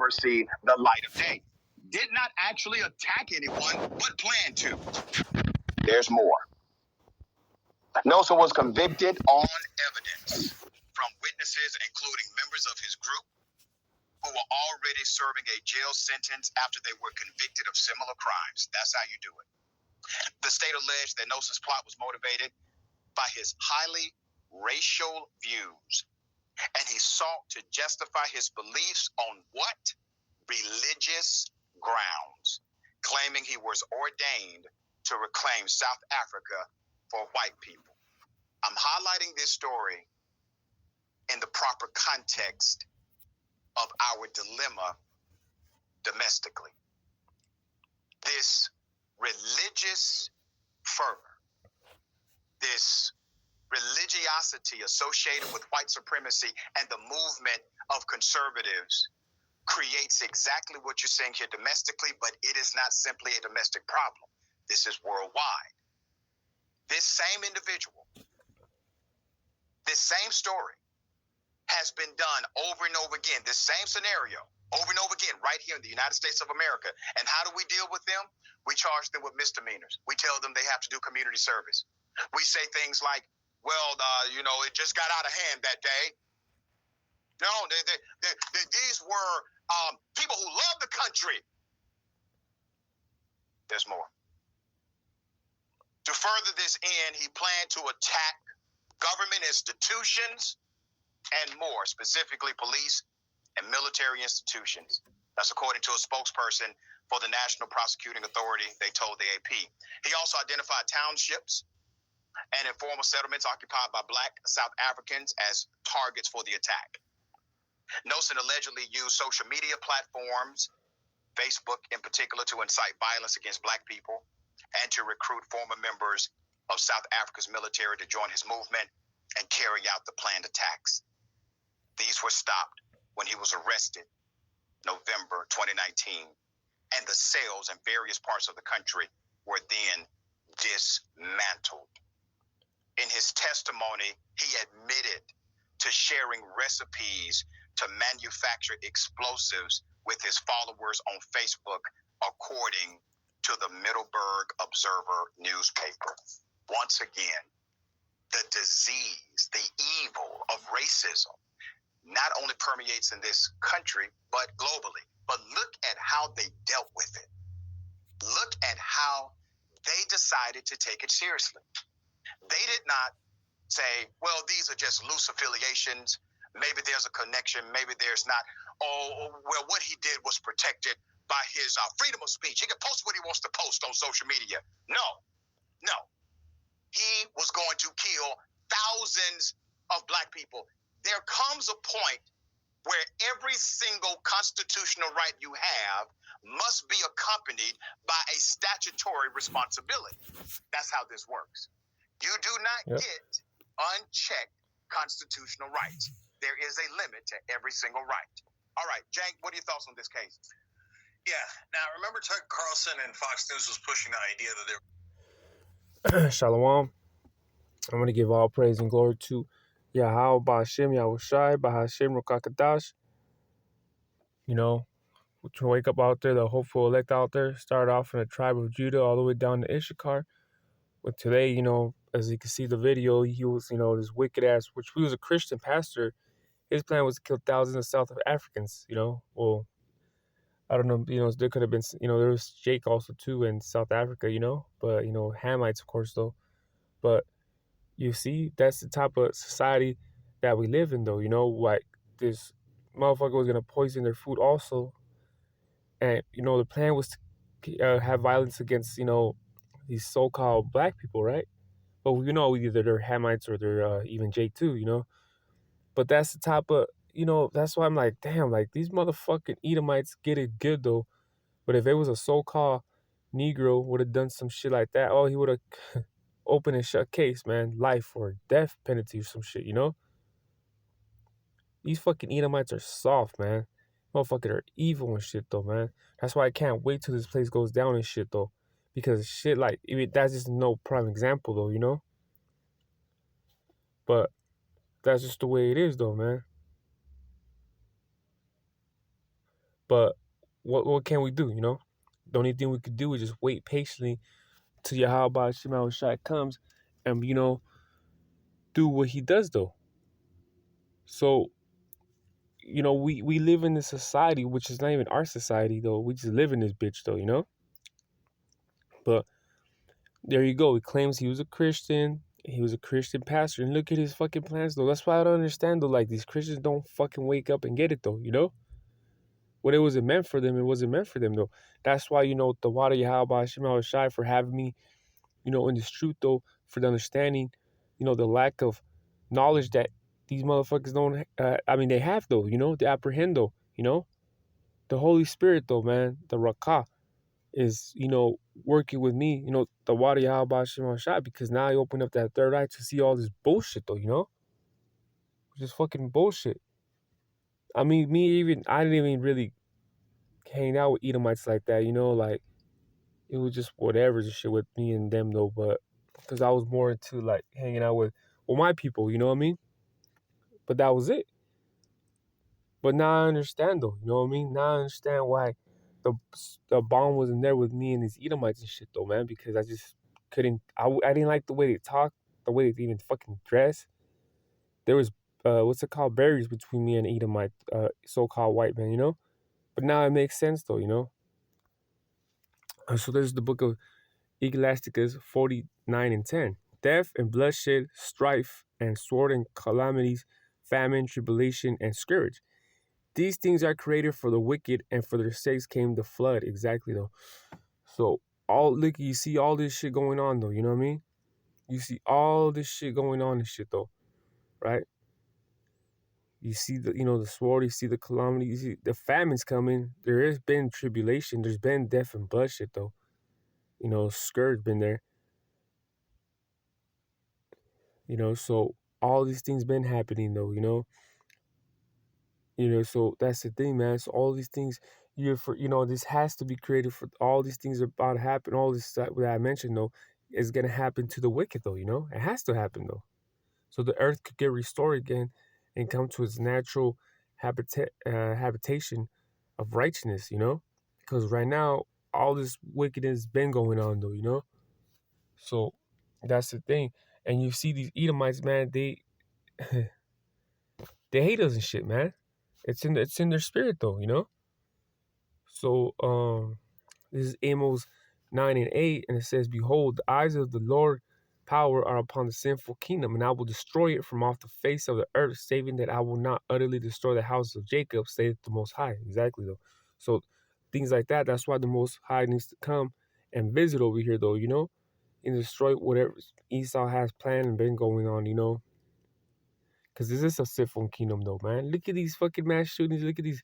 ever see the light of day. Did not actually attack anyone, but planned to. There's more. Nelson was convicted on evidence from witnesses, including members of his group, who were already serving a jail sentence after they were convicted of similar crimes. That's how you do it. The state alleged that Nelson's plot was motivated by his highly racial views, and he sought to justify his beliefs on what? Religious grounds, claiming he was ordained to reclaim South Africa for white people. I'm highlighting this story in the proper context of our dilemma domestically. This religious fervor, this religiosity associated with white supremacy and the movement of conservatives creates exactly what you're saying here domestically, but it is not simply a domestic problem. This is worldwide. This same individual, this same story has been done over and over again, this same scenario over and over again right here in the United States of America. And how do we deal with them? We charge them with misdemeanors. We tell them they have to do community service. We say things like, well, it just got out of hand that day. No, these were people who love the country. There's more. To further this end, he planned to attack government institutions and more, specifically police and military institutions. That's according to a spokesperson for the National Prosecuting Authority, they told the AP. He also identified townships and informal settlements occupied by Black South Africans as targets for the attack. Nelson allegedly used social media platforms, Facebook in particular, to incite violence against Black people and to recruit former members of South Africa's military to join his movement and carry out the planned attacks. These were stopped when he was arrested November 2019, and the cells in various parts of the country were then dismantled. In his testimony, he admitted to sharing recipes to manufacture explosives with his followers on Facebook, according to the Middleburg Observer newspaper. Once again, the disease, the evil of racism not only permeates in this country, but globally. But look at how they dealt with it. Look at how they decided to take it seriously. They did not say, well, these are just loose affiliations. Maybe there's a connection. Maybe there's not. Oh, well, what he did was protected by his freedom of speech. He can post what he wants to post on social media. No. He was going to kill thousands of Black people. There comes a point where every single constitutional right you have must be accompanied by a statutory responsibility. That's how this works. You do not get unchecked constitutional rights. There is a limit to every single right. All right, Jank, what are your thoughts on this case? Yeah. Now, remember Tucker Carlson and Fox News was pushing the idea that there... Shalom. I'm going to give all praise and glory to Yahweh Ba'ashem Yahushai Ba'ashem Rukakadash. We can wake up out there, the hopeful elect out there, start off in the tribe of Judah all the way down to Issachar. But today, as you can see the video, he was, this wicked ass, which he was a Christian pastor. His plan was to kill thousands of South Africans, Well, I don't know, there could have been, there was Jake also too in South Africa, But, Hamites, of course, though. But you see, that's the type of society that we live in, though, like this motherfucker was going to poison their food also. And, the plan was to have violence against, these so-called Black people, right? But either they're Hamites or they're even Jake too, But that's the type of, that's why I'm like, damn, like these motherfucking Edomites get it good though. But if it was a so-called Negro would have done some shit like that, he would have open and shut case, man. Life or death penalty or some shit, These fucking Edomites are soft, man. Motherfuckers are evil and shit, though, man. That's why I can't wait till this place goes down and shit, though. Because shit, like, that's just no prime example, though, But that's just the way it is, though, man. But what can we do, you know? The only thing we could do is just wait patiently till Yahweh Shema Shai comes and, you know, do what he does, though. So, you know, we live in this society, which is not even our society, though. We just live in this bitch, though, you know? But there you go. He claims he was a Christian. He was a Christian pastor. And look at his fucking plans, though. That's why I don't understand, though. Like, these Christians don't fucking wake up and get it, though, you know? When it wasn't meant for them, it wasn't meant for them, though. That's why, you know, the water Yahweh Shema Shai for having me, you know, in this truth, though, for the understanding, you know, the lack of knowledge that these motherfuckers don't, they have, though, you know, they apprehend, though, you know. The Holy Spirit, though, man, the Rakah is, you know, working with me, you know, the water Yahweh Shema Shai, because now I open up that third eye to see all this bullshit, though, you know. Just fucking bullshit. I mean, I didn't even really hang out with Edomites like that, you know, like, it was just whatever and shit with me and them, though, but because I was more into, like, hanging out with my people, you know what I mean? But that was it. But now I understand, though, you know what I mean? Now I understand why the bond wasn't there with me and these Edomites and shit, though, man, because I just couldn't, I didn't like the way they talk, the way they even fucking dress. There was, what's it called, barriers between me and Edomite, so-called white man, you know? But now it makes sense, though, you know? So there's the book of Ecclesiastes 49 and 10. Death and bloodshed, strife and sword and calamities, famine, tribulation, and scourge. These things are created for the wicked, and for their sakes came the flood. Exactly, though. So, you see all this shit going on, though. You know what I mean? You see all this shit going on and shit, though. Right? You see the sword, you see the calamity, you see the famine's coming. There has been tribulation. There's been death and bloodshed, though. You know, scourge been there. You know, so all these things been happening, though, you know. So that's the thing, man. So all these things, this has to be created for all these things are about to happen. All this that I mentioned, though, is gonna happen to the wicked, though. You know, it has to happen, though. So the earth could get restored again and come to its natural habitation of righteousness. You know, because right now all this wickedness been going on, though. You know, so that's the thing. And you see these Edomites, man. They they hate us and shit, man. It's in their spirit, though, you know. So this is Amos 9 and 8, and it says, "Behold, the eyes of the Lord power are upon the sinful kingdom, and I will destroy it from off the face of the earth, saving that I will not utterly destroy the house of Jacob," saith the Most High. Exactly, though. So things like that. That's why the Most High needs to come and visit over here, though, you know, and destroy whatever Esau has planned and been going on, you know. Because this is a sinful kingdom, though, man. Look at these fucking mass shootings. Look at these,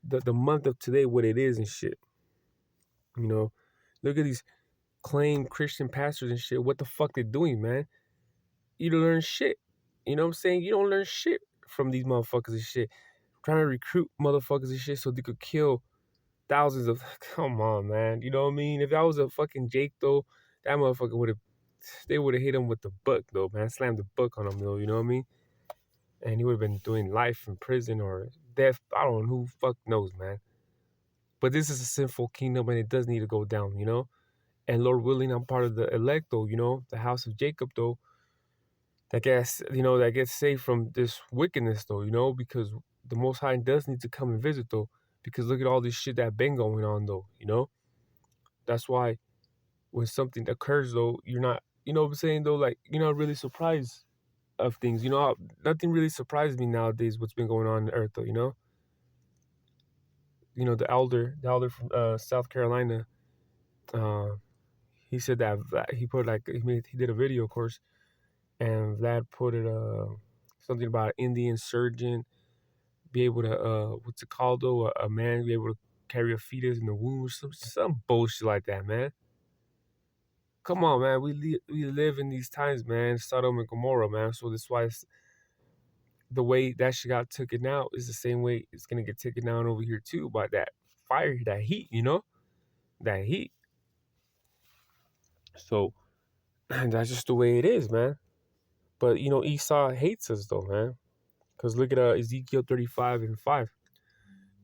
the month of today, what it is and shit. You know, look at these claimed Christian pastors and shit. What the fuck they doing, man? You don't learn shit. You know what I'm saying? You don't learn shit from these motherfuckers and shit. Trying to recruit motherfuckers and shit so they could kill thousands of... Come on, man. You know what I mean? If that was a fucking Jake, though, that motherfucker would have... They would have hit him with the book, though, man. Slammed the book on him, though. You know what I mean? And he would have been doing life in prison or death. I don't know, who fuck knows, man. But this is a sinful kingdom and it does need to go down, you know. And Lord willing, I'm part of the elect, though, you know, the house of Jacob, though, that gets saved from this wickedness, though, you know, because the Most High does need to come and visit, though, because look at all this shit that been going on, though, you know. That's why when something occurs, though, you're not, you know what I'm saying, though, like, you're not really surprised of things, you know. Nothing really surprises me nowadays what's been going on in the earth, though, you know. You know, the elder from South Carolina, he said that he put he did a video, of course, and Vlad put it something about an Indian surgeon be able to what's it called, though, a man be able to carry a fetus in the womb or some bullshit like that, man. Come on, man. We live in these times, man. Sodom and Gomorrah, man. So that's why the way that shit got taken out is the same way it's gonna get taken down over here too, by that fire, that heat, you know, that heat. So that's just the way it is, man. But you know, Esau hates us, though, man. Because look at Ezekiel 35 and 5.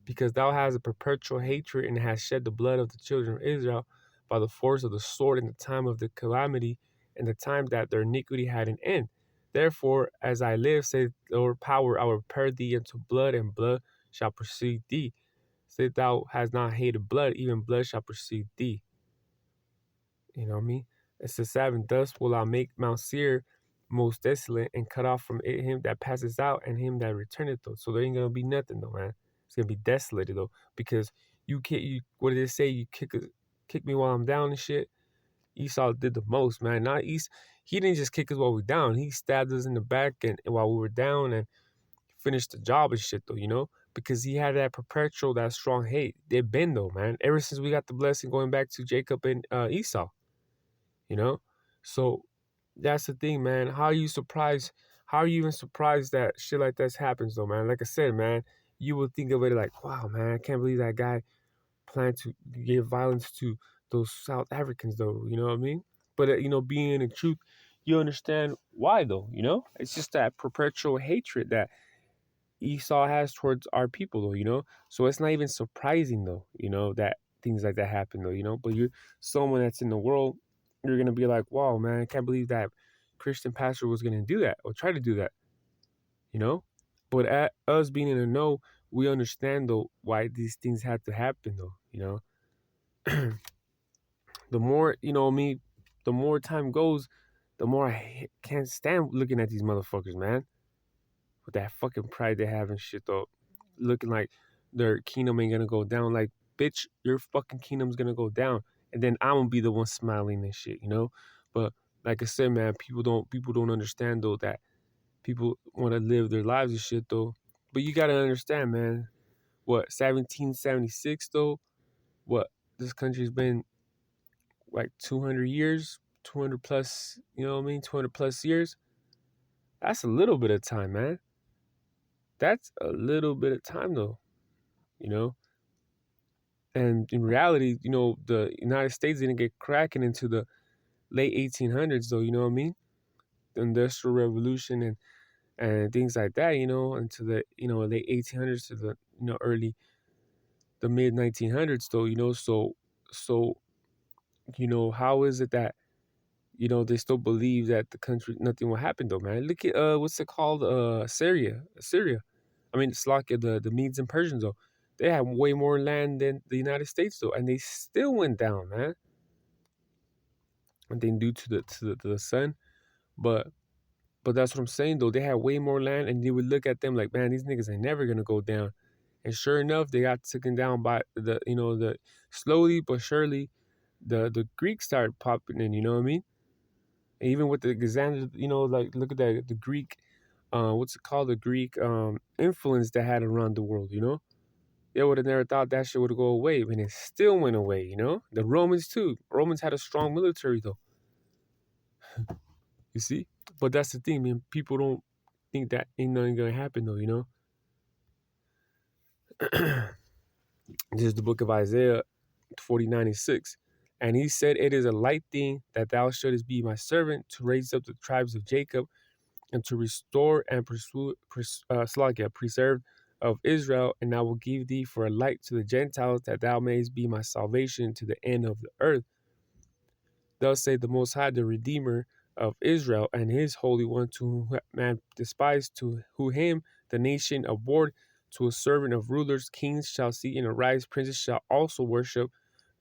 because thou hast a perpetual hatred and hast shed the blood of the children of Israel by the force of the sword in the time of the calamity, and the time that their iniquity had an end. Therefore, as I live, saith the Lord power, I will prepare thee unto blood, and blood shall precede thee. Say thou hast not hated blood, even blood shall precede thee. You know what I mean? It says, 7, thus will I make Mount Seir most desolate, and cut off from it him that passes out and him that returneth though. So there ain't gonna be nothing though, man. It's gonna be desolated though, because you can't. You what did it say? You kick me while I'm down and shit. Esau did the most, man. Not Esau. He didn't just kick us while we are down. He stabbed us in the back and while we were down, and finished the job and shit though. You know, because he had that perpetual, that strong hate. They've been though, man. Ever since we got the blessing, going back to Jacob and Esau. You know, so that's the thing, man. How are you surprised? How are you even surprised that shit like this happens, though, man? Like I said, man, you would think of it like, wow, man, I can't believe that guy planned to give violence to those South Africans, though. You know what I mean? But you know, being in the truth, you understand why, though. You know, it's just that perpetual hatred that Esau has towards our people, though. You know, so it's not even surprising, though. You know that things like that happen, though. You know, but you're someone that's in the world, you're gonna be like, wow, man, I can't believe that Christian pastor was gonna do that or try to do that. You know, but at us being in the know, we understand though why these things had to happen, though. You know, the more me, the more time goes, the more I can't stand looking at these motherfuckers, man. With that fucking pride they have and shit, though, looking like their kingdom ain't gonna go down. Like, bitch, your fucking kingdom's gonna go down, and then I'm gonna be the one smiling and shit, you know. But like I said, man, people don't understand though that people want to live their lives and shit though. But you gotta understand, man. What 1776 though? What this country's been like 200 years, 200 plus. You know what I mean? 200 plus years. That's a little bit of time, man. That's a little bit of time though, you know. And in reality, you know, the United States didn't get cracking into the late 1800s though, you know what I mean? The Industrial Revolution and things like that, you know, into the, you know, late 1800s to the, you know, the mid 1900s though, you know. So you know, how is it that, you know, they still believe that the country, nothing will happen though, man? Look at what's it called? Syria. I mean, Slovakia, the Medes and Persians though. They have way more land than the United States though, and they still went down, man. And then due to the sun, but that's what I'm saying though. They had way more land, and you would look at them like, man, these niggas ain't never gonna go down. And sure enough, they got taken down by the, you know, the slowly but surely, the Greeks started popping in. You know what I mean? And even with the Alexander, you know, like look at that, the Greek, what's it called? The Greek influence that had around the world. You know, they would have never thought that shit would go away, and it still went away. You know, the Romans too. Romans had a strong military though. You see, but that's the thing, man. People don't think that ain't nothing gonna happen though. You know. This is the book of Isaiah 40:96. And he said, it is a light thing that thou shouldest be my servant to raise up the tribes of Jacob and to restore and preserve of Israel. And I will give thee for a light to the Gentiles, that thou mayest be my salvation to the end of the earth. Thus saith the Most High, the Redeemer of Israel, and his Holy One, to whom man despised, to who him the nation abhorred, to a servant of rulers, kings shall see and arise, princes shall also worship,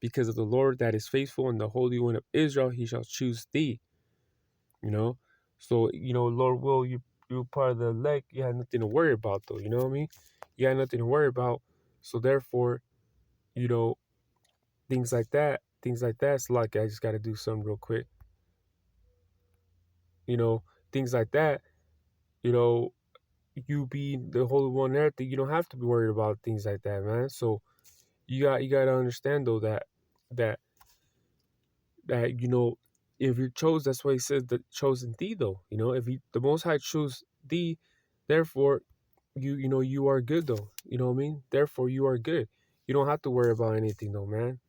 because of the Lord that is faithful, and the Holy One of Israel, he shall choose thee. You know, so you know, Lord will, you're part of the elect. You have nothing to worry about, though. You know what I mean? You have nothing to worry about. So therefore, you know, things like that. It's like, I just got to do something real quick. You know, things like that. You know, you be the Holy One there, that you don't have to be worried about things like that, man. So you got to understand though that you know, if you're chosen, that's why he says the chosen thee though. You know, if the Most High chose thee, therefore you know, you are good though. You know what I mean? Therefore you are good. You don't have to worry about anything though, man.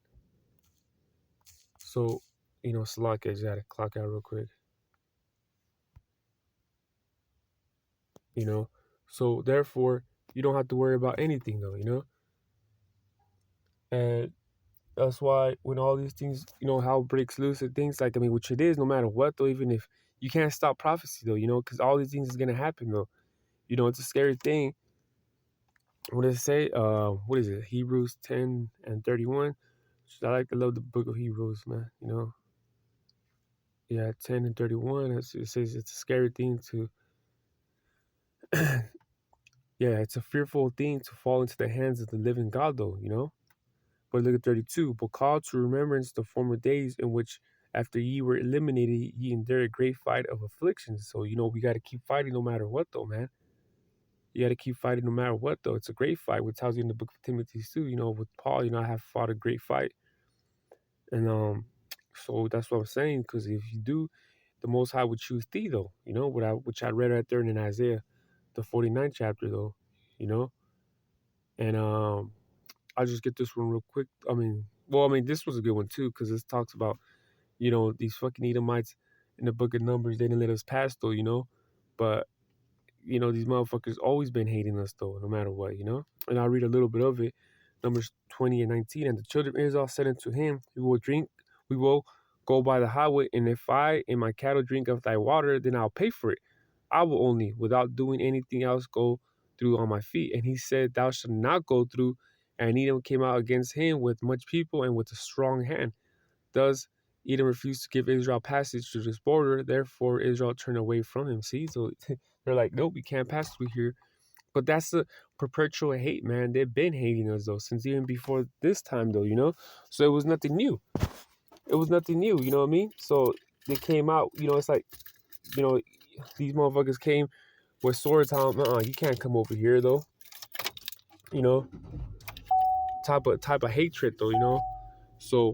So, you know, Salak, I just gotta clock out real quick. You know, so therefore you don't have to worry about anything though, you know. And that's why when all these things, how it breaks loose and things like, I mean, which it is, no matter what, though, even if you can't stop prophecy, though, because all these things is going to happen, though. It's a scary thing. What does it say? What is it? Hebrews 10:31. I like to love the book of Hebrews, man. Yeah, 10:31. It says it's a scary thing to, yeah, it's a fearful thing to fall into the hands of the living God, though. But look at 32. But call to remembrance the former days in which, after ye were eliminated, ye endured a great fight of afflictions. So, we got to keep fighting no matter what, though, man. You got to keep fighting no matter what, though. It's a great fight, which tells you in the book of Timothy, too. With Paul, I have fought a great fight. And so that's what I'm saying, because if you do, the Most High would choose thee, though, which I read right there in Isaiah, the 49th chapter, though, and I'll just get this one real quick. This was a good one, too, because this talks about, these fucking Edomites in the book of Numbers, they didn't let us pass, though, but, these motherfuckers always been hating us, though, no matter what, and I'll read a little bit of it. Numbers 20:19, and the children of Israel said unto him, we will go by the highway, and if I and my cattle drink of thy water, then I'll pay for it. I will only, without doing anything else, go through on my feet. And he said, thou shalt not go through. And Edom came out against him with much people and with a strong hand. Thus Edom refused to give Israel passage to this border. Therefore Israel turned away from him. See, so they're like, nope, we can't pass through here. But that's the perpetual hate, man. They've been hating us, though, since even before this time, though, So it was nothing new. It was nothing new, you know what I mean? So they came out, it's like, these motherfuckers came with swords on. You can't come over here, though. Type of hatred, though, So,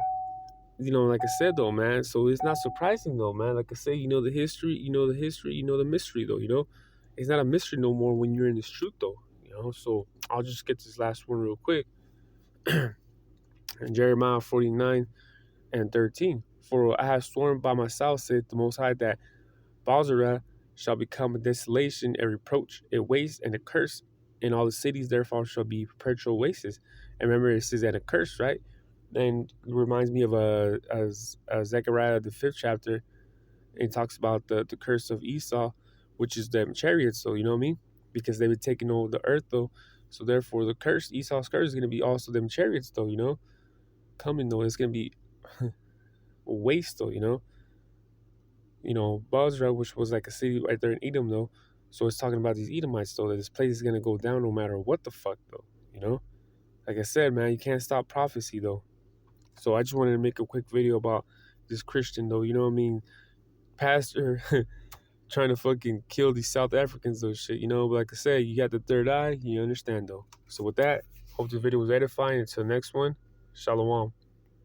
like I said, though, man. So it's not surprising, though, man. Like I say, the history, the mystery, though, It's not a mystery no more when you're in this truth, though, So I'll just get this last one real quick. In Jeremiah 49:13. For I have sworn by myself, saith the Most High, that Bozrah shall become a desolation, a reproach, a waste, and a curse, and all the cities therefore shall be perpetual wastes. And remember, it says that a curse, right? And it reminds me of Zechariah, the 5th chapter. And it talks about the curse of Esau, which is them chariots, so you know what I mean? Because they were taking over the earth, though. So therefore, the curse, Esau's curse, is going to be also them chariots, though, coming, though. It's going to be a waste, though, Bozrah, which was like a city right there in Edom, though. So it's talking about these Edomites, though, that this place is going to go down no matter what the fuck, though, Like I said, man, you can't stop prophecy, though. So I just wanted to make a quick video about this Christian, though, you know what I mean? Pastor trying to fucking kill these South Africans, though, shit, But like I said, you got the third eye, you understand, though. So with that, hope this video was edifying. Until next one, Shalom.